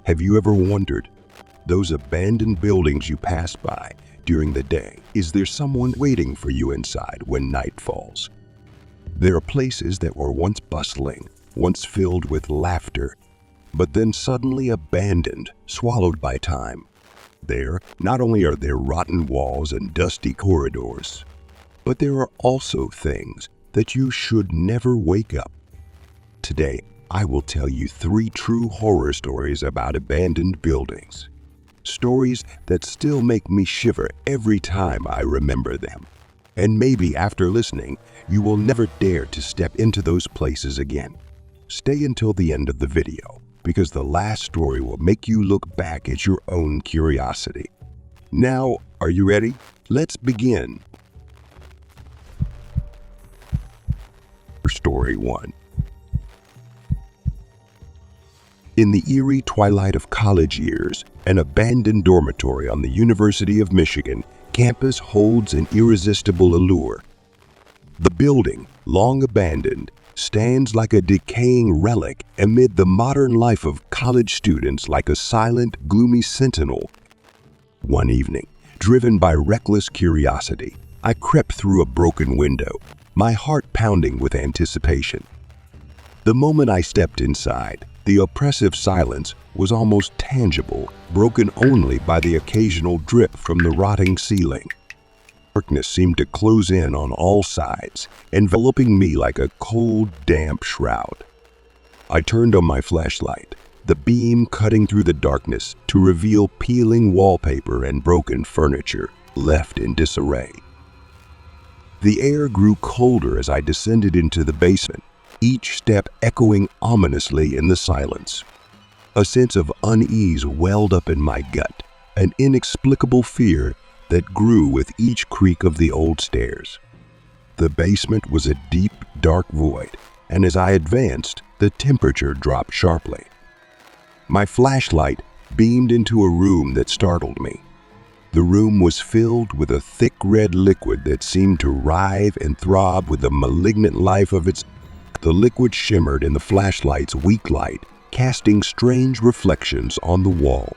Have you ever wondered, those abandoned buildings you pass by during the day, is there someone waiting for you inside when night falls? There are places that were once bustling, once filled with laughter, but then suddenly abandoned, swallowed by time. There, not only are there rotten walls and dusty corridors, but there are also things that you should never wake up. Today, I will tell you 3 true horror stories about abandoned buildings. Stories that still make me shiver every time I remember them. And maybe after listening, you will never dare to step into those places again. Stay until the end of the video, because the last story will make you look back at your own curiosity. Now, are you ready? Let's begin. Story 1. In the eerie twilight of college years, an abandoned dormitory on the University of Michigan campus holds an irresistible allure. The building, long abandoned, stands like a decaying relic amid the modern life of college students, like a silent, gloomy sentinel. One evening, driven by reckless curiosity, I crept through a broken window, my heart pounding with anticipation. The moment I stepped inside, the oppressive silence was almost tangible, broken only by the occasional drip from the rotting ceiling. Darkness seemed to close in on all sides, enveloping me like a cold, damp shroud. I turned on my flashlight, the beam cutting through the darkness to reveal peeling wallpaper and broken furniture left in disarray. The air grew colder as I descended into the basement, each step echoing ominously in the silence. A sense of unease welled up in my gut, an inexplicable fear that grew with each creak of the old stairs. The basement was a deep, dark void, and as I advanced, the temperature dropped sharply. My flashlight beamed into a room that startled me. The room was filled with a thick red liquid that seemed to writhe and throb with the malignant life of its. The liquid shimmered in the flashlight's weak light, casting strange reflections on the wall.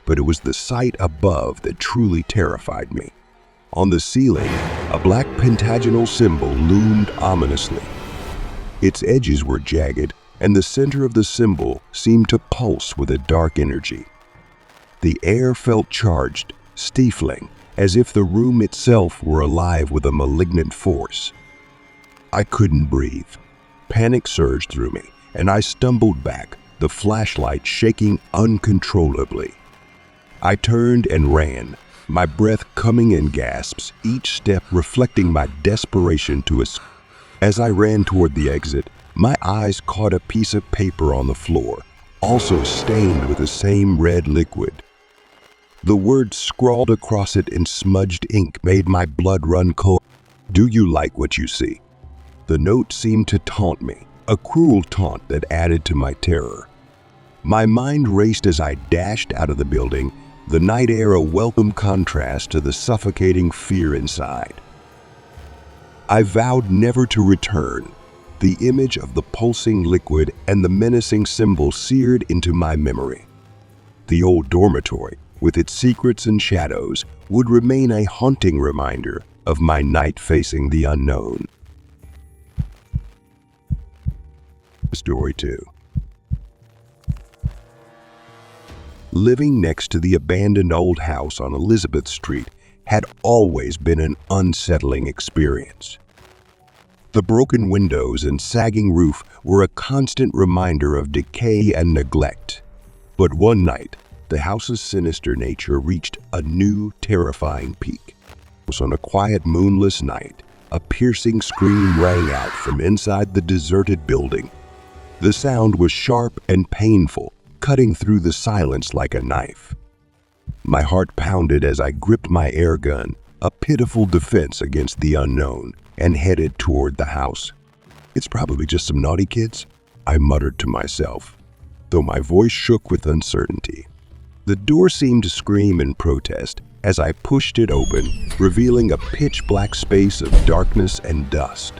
But it was the sight above that truly terrified me. On the ceiling, a black pentagonal symbol loomed ominously. Its edges were jagged, and the center of the symbol seemed to pulse with a dark energy. The air felt charged, stifling, as if the room itself were alive with a malignant force. I couldn't breathe. Panic surged through me, and I stumbled back, the flashlight shaking uncontrollably. I turned and ran, my breath coming in gasps, each step reflecting my desperation to escape. As I ran toward the exit, my eyes caught a piece of paper on the floor, also stained with the same red liquid. The words scrawled across it in smudged ink made my blood run cold. "Do you like what you see?" The note seemed to taunt me, a cruel taunt that added to my terror. My mind raced as I dashed out of the building, the night air a welcome contrast to the suffocating fear inside. I vowed never to return. The image of the pulsing liquid and the menacing symbol seared into my memory. The old dormitory, with its secrets and shadows, would remain a haunting reminder of my night facing the unknown. Story 2. Living next to the abandoned old house on Elizabeth Street had always been an unsettling experience. The broken windows and sagging roof were a constant reminder of decay and neglect. But one night, the house's sinister nature reached a new, terrifying peak. On a quiet, moonless night, a piercing scream rang out from inside the deserted building. The sound was sharp and painful, cutting through the silence like a knife. My heart pounded as I gripped my air gun, a pitiful defense against the unknown, and headed toward the house. "It's probably just some naughty kids," I muttered to myself, though my voice shook with uncertainty. The door seemed to scream in protest as I pushed it open, revealing a pitch-black space of darkness and dust.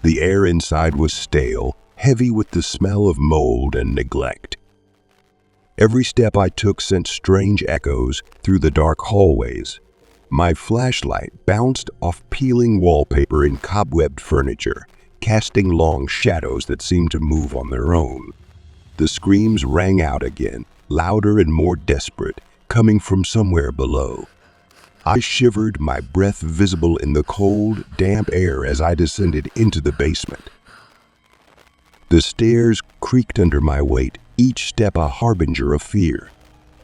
The air inside was stale, heavy with the smell of mold and neglect. Every step I took sent strange echoes through the dark hallways. My flashlight bounced off peeling wallpaper and cobwebbed furniture, casting long shadows that seemed to move on their own. The screams rang out again, louder and more desperate, coming from somewhere below. I shivered, my breath visible in the cold, damp air as I descended into the basement. The stairs creaked under my weight, each step a harbinger of fear.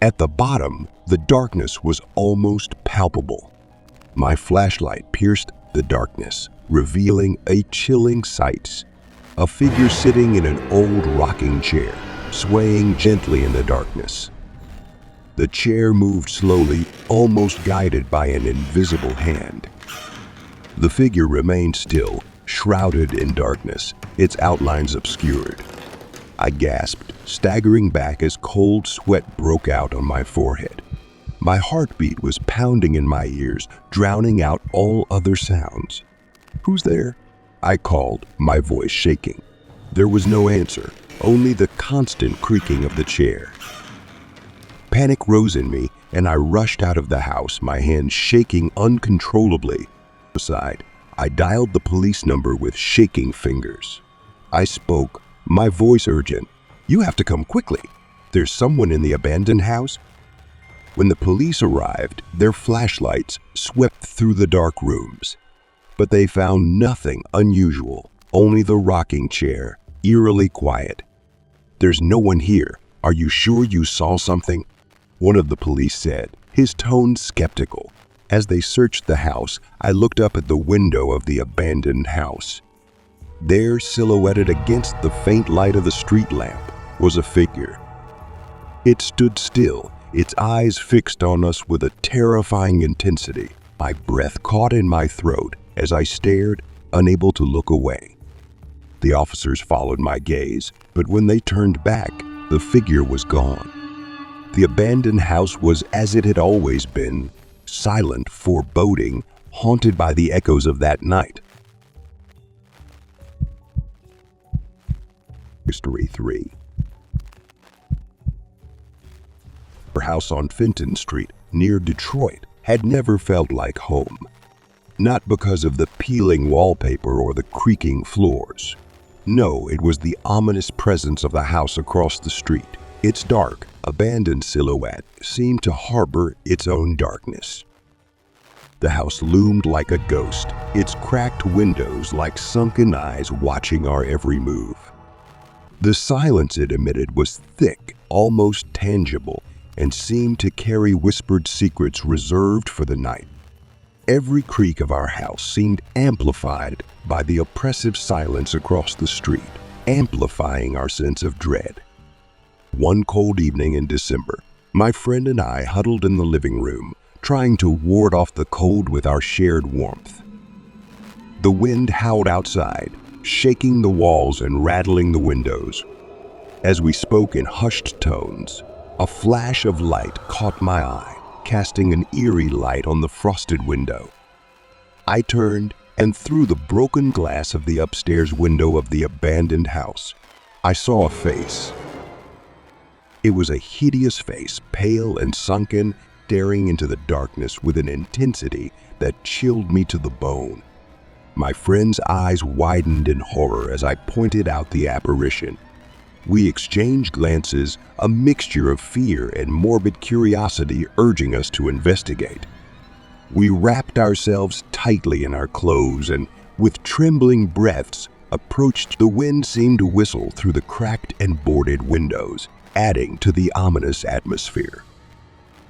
At the bottom, the darkness was almost palpable. My flashlight pierced the darkness, revealing a chilling sight. A figure sitting in an old rocking chair, swaying gently in the darkness. The chair moved slowly, almost guided by an invisible hand. The figure remained still, shrouded in darkness, its outlines obscured. I gasped, staggering back as cold sweat broke out on my forehead. My heartbeat was pounding in my ears, drowning out all other sounds. "Who's there?" I called, my voice shaking. There was no answer, only the constant creaking of the chair. Panic rose in me, and I rushed out of the house, my hands shaking uncontrollably. Beside, I dialed the police number with shaking fingers. I spoke, my voice urgent. "You have to come quickly. There's someone in the abandoned house." When the police arrived, their flashlights swept through the dark rooms. But they found nothing unusual, only the rocking chair, eerily quiet. "There's no one here. Are you sure you saw something?" one of the police said, his tone skeptical. As they searched the house, I looked up at the window of the abandoned house. There, silhouetted against the faint light of the street lamp, was a figure. It stood still, its eyes fixed on us with a terrifying intensity. My breath caught in my throat as I stared, unable to look away. The officers followed my gaze, but when they turned back, the figure was gone. The abandoned house was as it had always been, silent, foreboding, haunted by the echoes of that night. History 3. Our house on Fenton Street, near Detroit, had never felt like home. Not because of the peeling wallpaper or the creaking floors. No, it was the ominous presence of the house across the street. Its dark, abandoned silhouette seemed to harbor its own darkness. The house loomed like a ghost, its cracked windows like sunken eyes watching our every move. The silence it emitted was thick, almost tangible, and seemed to carry whispered secrets reserved for the night. Every creak of our house seemed amplified by the oppressive silence across the street, amplifying our sense of dread. One cold evening in December, my friend and I huddled in the living room, trying to ward off the cold with our shared warmth. The wind howled outside, shaking the walls and rattling the windows. As we spoke in hushed tones, a flash of light caught my eye, casting an eerie light on the frosted window. I turned, and through the broken glass of the upstairs window of the abandoned house, I saw a face. It was a hideous face, pale and sunken, staring into the darkness with an intensity that chilled me to the bone. My friend's eyes widened in horror as I pointed out the apparition. We exchanged glances, a mixture of fear and morbid curiosity urging us to investigate. We wrapped ourselves tightly in our clothes and, with trembling breaths, approached. The wind seemed to whistle through the cracked and boarded windows, adding to the ominous atmosphere.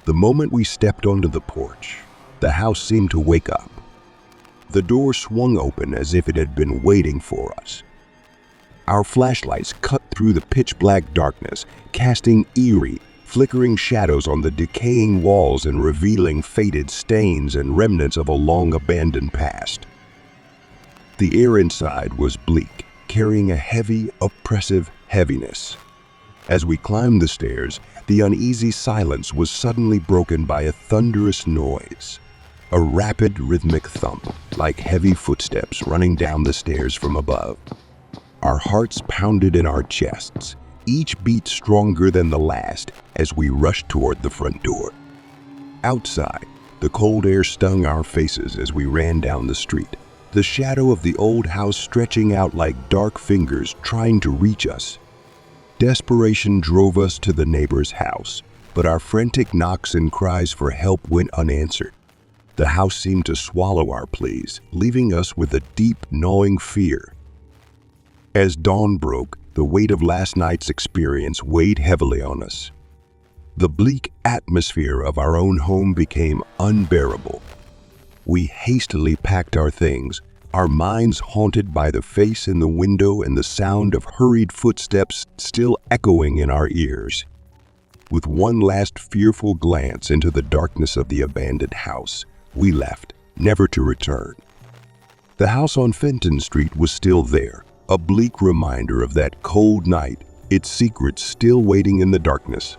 The moment we stepped onto the porch, the house seemed to wake up. The door swung open as if it had been waiting for us. Our flashlights cut through the pitch-black darkness, casting eerie, flickering shadows on the decaying walls and revealing faded stains and remnants of a long-abandoned past. The air inside was bleak, carrying a heavy, oppressive heaviness. As we climbed the stairs, the uneasy silence was suddenly broken by a thunderous noise. A rapid, rhythmic thump, like heavy footsteps running down the stairs from above. Our hearts pounded in our chests, each beat stronger than the last as we rushed toward the front door. Outside, the cold air stung our faces as we ran down the street, the shadow of the old house stretching out like dark fingers trying to reach us. Desperation drove us to the neighbor's house, but our frantic knocks and cries for help went unanswered. The house seemed to swallow our pleas, leaving us with a deep, gnawing fear. As dawn broke, the weight of last night's experience weighed heavily on us. The bleak atmosphere of our own home became unbearable. We hastily packed our things, our minds haunted by the face in the window and the sound of hurried footsteps still echoing in our ears. With one last fearful glance into the darkness of the abandoned house, we left, never to return. The house on Fenton Street was still there, a bleak reminder of that cold night, its secrets still waiting in the darkness.